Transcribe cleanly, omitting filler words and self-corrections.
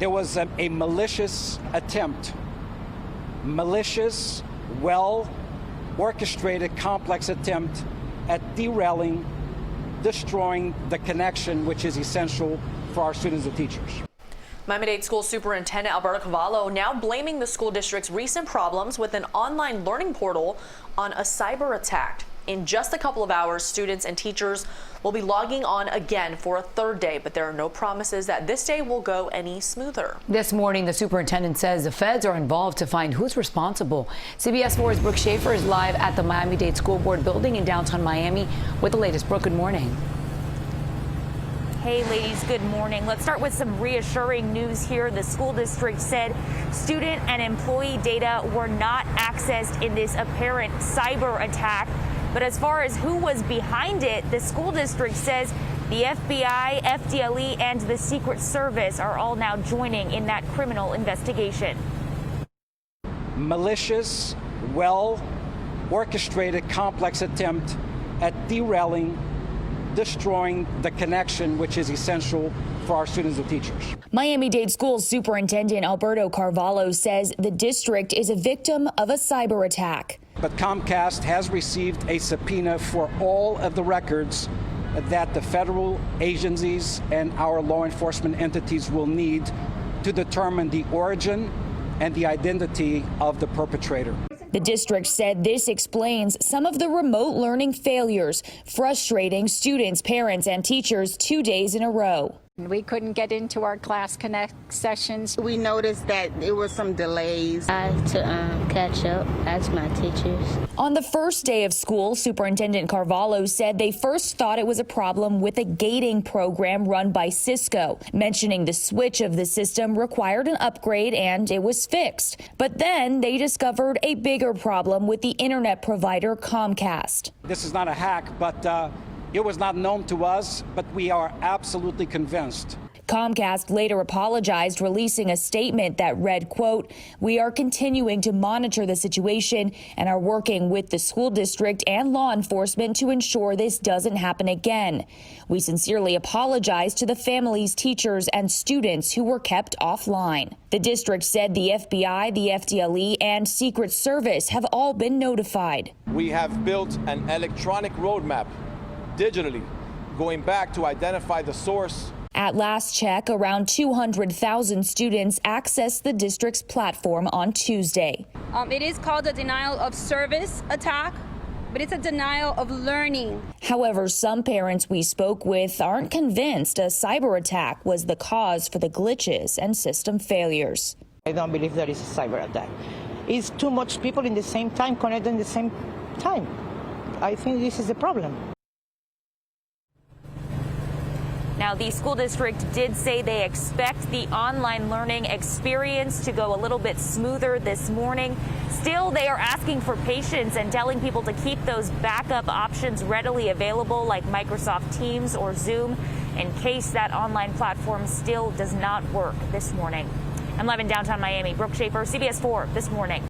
there was a malicious attempt, malicious, well-orchestrated, complex attempt at derailing, destroying the connection which is essential for our students and teachers. Miami-Dade School Superintendent Alberto Carvalho now blaming the school district's recent problems with an online learning portal on a cyber attack. In just a couple of hours, students and teachers will be logging on again for a third day, but there are no promises that this day will go any smoother. This morning, the superintendent says the feds are involved to find who's responsible. CBS 4's Brooke Shafer is live at the Miami-Dade School Board building in downtown Miami with the latest. Brooke, good morning. Hey ladies, good morning. Let's start with some reassuring news here. The school district said student and employee data were not accessed in this apparent cyber attack. But as far as who was behind it, the school district says the FBI, FDLE, and the Secret Service are all now joining in that criminal investigation. Malicious, well-orchestrated, complex attempt at derailing, destroying the connection which is essential for our students and teachers. Miami-Dade School Superintendent Alberto Carvalho says the district is a victim of a cyber attack. But Comcast has received a subpoena for all of the records that the federal agencies and our law enforcement entities will need to determine the origin and the identity of the perpetrator. The district said this explains some of the remote learning failures, frustrating students, parents, and teachers 2 days in a row. We couldn't get into our Class Connect sessions. We noticed that there were some delays. I had to catch up, ask my teachers. On the first day of school, Superintendent Carvalho said they first thought it was a problem with a gating program run by Cisco, mentioning the switch of the system required an upgrade and it was fixed. But then they discovered a bigger problem with the internet provider Comcast. This is not a hack, but it was not known to us, but we are absolutely convinced. Comcast later apologized, releasing a statement that read, quote, "We are continuing to monitor the situation and are working with the school district and law enforcement to ensure this doesn't happen again. We sincerely apologize to the families, teachers, and students who were kept offline." The district said the FBI, the FDLE, and Secret Service have all been notified. We have built an electronic roadmap digitally, going back to identify the source. At last check, around 200,000 students accessed the district's platform on Tuesday. It is called a denial of service attack, but it's a denial of learning. However, some parents we spoke with aren't convinced a cyber attack was the cause for the glitches and system failures. I don't believe there is a cyber attack. It's too much people in the same time, connected in the same time. I think this is the problem. Now, the school district did say they expect the online learning experience to go a little bit smoother this morning. Still, they are asking for patience and telling people to keep those backup options readily available, like Microsoft Teams or Zoom, in case that online platform still does not work this morning. I'm live in downtown Miami. Brooke Shafer, CBS 4 this morning.